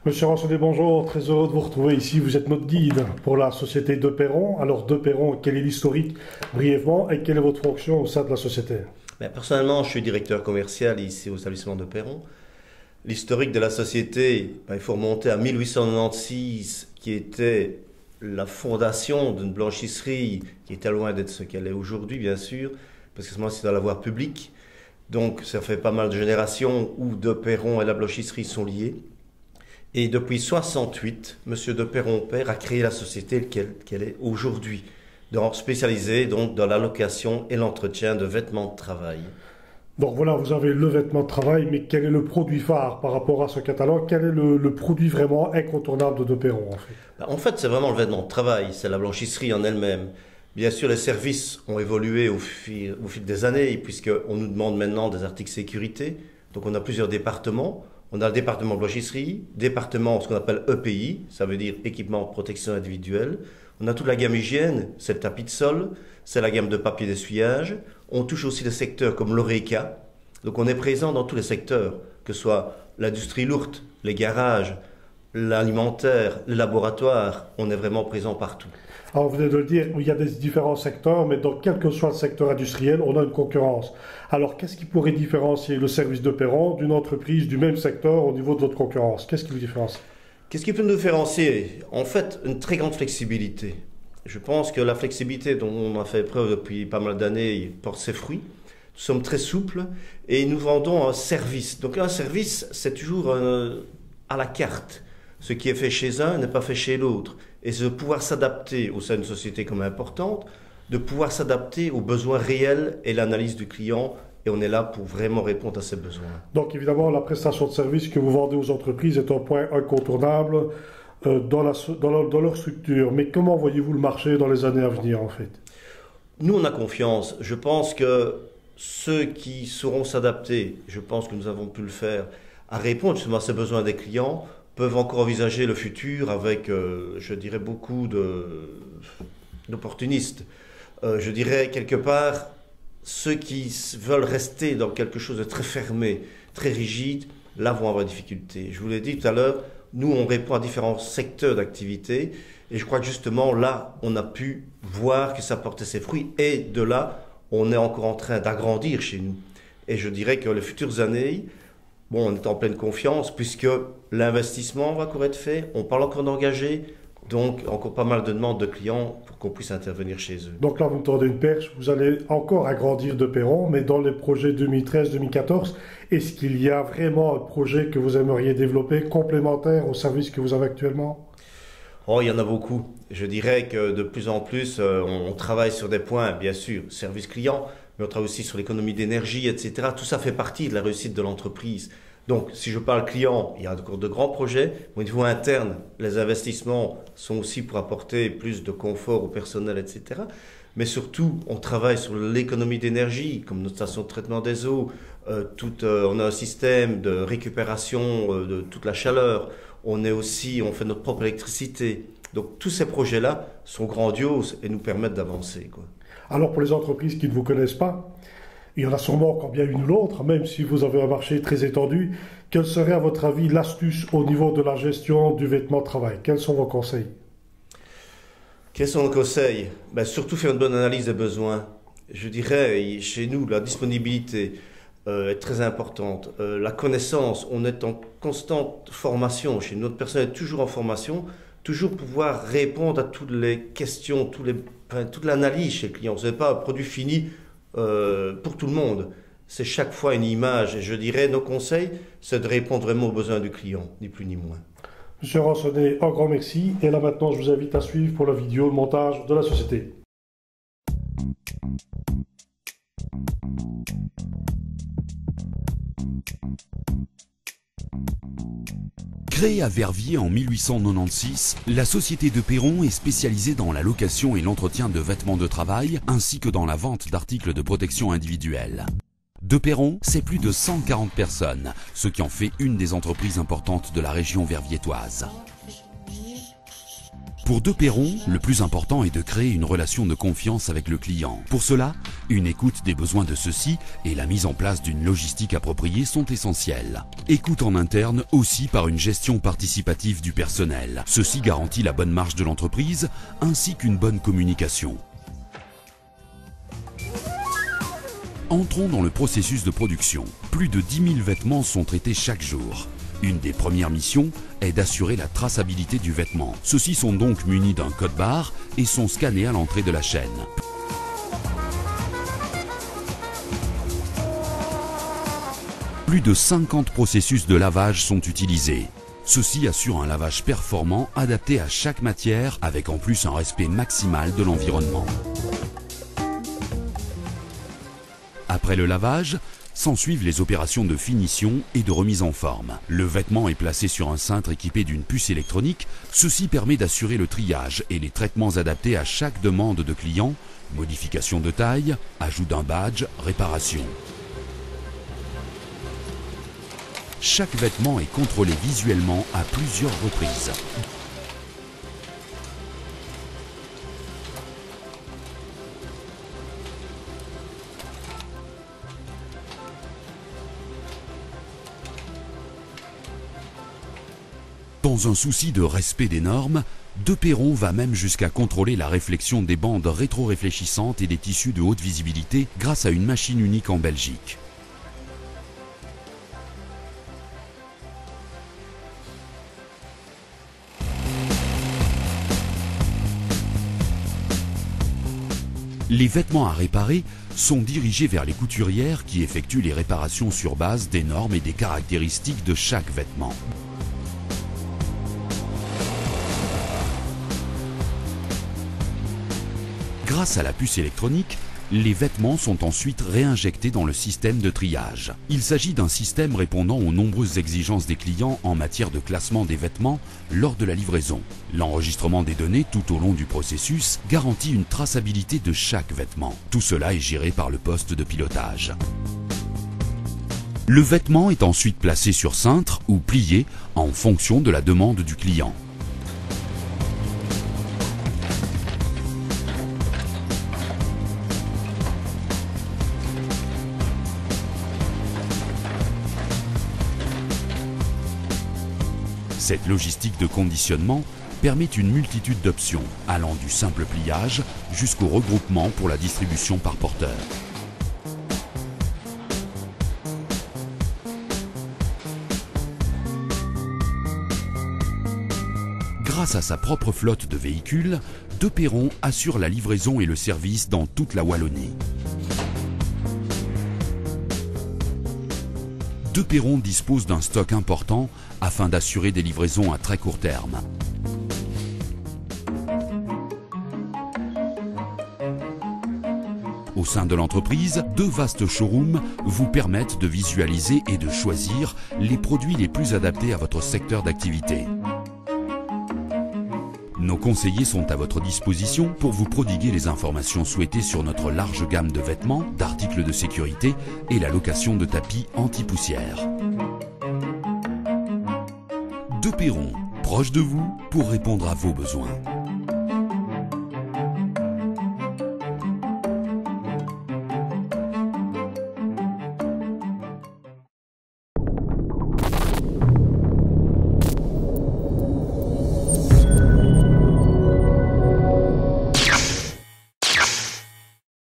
Monsieur Ransonnet, bonjour, très heureux de vous retrouver ici. Vous êtes notre guide pour la société De Perron. Alors, De Perron, quel est l'historique brièvement et quelle est votre fonction au sein de la société? Personnellement, je suis directeur commercial ici au établissement De Perron. L'historique de la société, il faut remonter à 1896, qui était la fondation d'une blanchisserie qui était loin d'être ce qu'elle est aujourd'hui, bien sûr, parce que c'est dans la voie publique. Donc, ça fait pas mal de générations où De Perron et la blanchisserie sont liés. Et depuis 68, M. De Perron père a créé la société qu'elle est aujourd'hui, spécialisée donc dans la location et l'entretien de vêtements de travail. Donc voilà, vous avez le vêtement de travail, mais quel est le produit phare par rapport à ce catalogue? Quel est le produit vraiment incontournable de Perron en fait? En fait, c'est vraiment le vêtement de travail, c'est la blanchisserie en elle-même. Bien sûr, les services ont évolué au fil des années, puisqu'on nous demande maintenant des articles sécurité. Donc on a plusieurs départements. On a le département blanchisserie, département ce qu'on appelle EPI, ça veut dire équipement de protection individuelle. On a toute la gamme hygiène, c'est le tapis de sol, c'est la gamme de papier d'essuyage. On touche aussi des secteurs comme l'ORECA. Donc on est présent dans tous les secteurs, que ce soit l'industrie lourde, les garages, l'alimentaire, les laboratoires. On est vraiment présent partout. Alors vous venez de le dire, il y a des différents secteurs, mais dans quel que soit le secteur industriel, on a une concurrence. Alors qu'est-ce qui pourrait différencier le service De Perron d'une entreprise du même secteur au niveau de votre concurrence? Qu'est-ce qui vous différencie? Qu'est-ce qui peut nous différencier? En fait, une très grande flexibilité. Je pense que la flexibilité dont on a fait preuve depuis pas mal d'années porte ses fruits. Nous sommes très souples et nous vendons un service. Donc un service, c'est toujours à la carte. Ce qui est fait chez un n'est pas fait chez l'autre. Et c'est de pouvoir s'adapter au sein d'une société comme importante, de pouvoir s'adapter aux besoins réels et l'analyse du client. Et on est là pour vraiment répondre à ses besoins. Donc évidemment, la prestation de service que vous vendez aux entreprises est un point incontournable dans leur structure. Mais comment voyez-vous le marché dans les années à venir en fait? Nous, on a confiance. Je pense que ceux qui sauront s'adapter, je pense que nous avons pu le faire, à répondre justement à ces besoins des clients, peuvent encore envisager le futur avec, je dirais, beaucoup d'opportunistes. Je dirais, quelque part, ceux qui veulent rester dans quelque chose de très fermé, très rigide, là vont avoir des difficultés. Je vous l'ai dit tout à l'heure, nous, on répond à différents secteurs d'activité. Et je crois que justement, là, on a pu voir que ça portait ses fruits. Et de là, on est encore en train d'agrandir chez nous. Et je dirais que les futures années, on est en pleine confiance puisque l'investissement va encore être fait. On parle encore d'engager. Donc, encore pas mal de demandes de clients pour qu'on puisse intervenir chez eux. Donc là, vous me tendez une perche. Vous allez encore agrandir De Perron, mais dans les projets 2013-2014, est-ce qu'il y a vraiment un projet que vous aimeriez développer complémentaire au service que vous avez actuellement? Oh, il y en a beaucoup. Je dirais que de plus en plus, on travaille sur des points, bien sûr, service client, mais on travaille aussi sur l'économie d'énergie, etc. Tout ça fait partie de la réussite de l'entreprise. Donc, si je parle client, il y a encore de grands projets. Au niveau interne, les investissements sont aussi pour apporter plus de confort au personnel, etc. Mais surtout, on travaille sur l'économie d'énergie, comme notre station de traitement des eaux. On a un système de récupération de toute la chaleur. On fait notre propre électricité. Donc, tous ces projets-là sont grandioses et nous permettent d'avancer, quoi. Alors, pour les entreprises qui ne vous connaissent pas, il y en a sûrement encore bien une ou l'autre, même si vous avez un marché très étendu. Quelle serait, à votre avis, l'astuce au niveau de la gestion du vêtement de travail? Quels sont vos conseils? Quels sont nos conseils? Surtout faire une bonne analyse des besoins. Je dirais, chez nous, la disponibilité est très importante. La connaissance, on est en constante formation. Chez nous, notre personnel est toujours en formation, toujours pouvoir répondre à toutes les questions, toute l'analyse chez le client. Ce n'est pas un produit fini pour tout le monde. C'est chaque fois une image. Et je dirais, nos conseils, c'est de répondre vraiment aux besoins du client, ni plus ni moins. Monsieur Ransonnet, un grand merci. Et là maintenant, je vous invite à suivre pour la vidéo, le montage de la société. Créée à Verviers en 1896, la société De Perron est spécialisée dans la location et l'entretien de vêtements de travail, ainsi que dans la vente d'articles de protection individuelle. De Perron, c'est plus de 140 personnes, ce qui en fait une des entreprises importantes de la région verviétoise. Pour De Perron, le plus important est de créer une relation de confiance avec le client. Pour cela, une écoute des besoins de ceux-ci et la mise en place d'une logistique appropriée sont essentielles. Écoute en interne aussi par une gestion participative du personnel. Ceci garantit la bonne marche de l'entreprise ainsi qu'une bonne communication. Entrons dans le processus de production. Plus de 10 000 vêtements sont traités chaque jour. Une des premières missions est d'assurer la traçabilité du vêtement. Ceux-ci sont donc munis d'un code barre et sont scannés à l'entrée de la chaîne. Plus de 50 processus de lavage sont utilisés. Ceux-ci assurent un lavage performant adapté à chaque matière avec en plus un respect maximal de l'environnement. Après le lavage, s'ensuivent les opérations de finition et de remise en forme. Le vêtement est placé sur un cintre équipé d'une puce électronique. Ceci permet d'assurer le triage et les traitements adaptés à chaque demande de client, modification de taille, ajout d'un badge, réparation. Chaque vêtement est contrôlé visuellement à plusieurs reprises. Dans un souci de respect des normes, De Perron va même jusqu'à contrôler la réflexion des bandes rétro-réfléchissantes et des tissus de haute visibilité grâce à une machine unique en Belgique. Les vêtements à réparer sont dirigés vers les couturières qui effectuent les réparations sur base des normes et des caractéristiques de chaque vêtement. Grâce à la puce électronique, les vêtements sont ensuite réinjectés dans le système de triage. Il s'agit d'un système répondant aux nombreuses exigences des clients en matière de classement des vêtements lors de la livraison. L'enregistrement des données tout au long du processus garantit une traçabilité de chaque vêtement. Tout cela est géré par le poste de pilotage. Le vêtement est ensuite placé sur cintre ou plié en fonction de la demande du client. Cette logistique de conditionnement permet une multitude d'options, allant du simple pliage jusqu'au regroupement pour la distribution par porteur. Grâce à sa propre flotte de véhicules, De Perron assure la livraison et le service dans toute la Wallonie. De Perron dispose d'un stock important afin d'assurer des livraisons à très court terme. Au sein de l'entreprise, 2 vastes showrooms vous permettent de visualiser et de choisir les produits les plus adaptés à votre secteur d'activité. Nos conseillers sont à votre disposition pour vous prodiguer les informations souhaitées sur notre large gamme de vêtements, d'articles de sécurité et la location de tapis anti-poussière. De Perron, proche de vous pour répondre à vos besoins.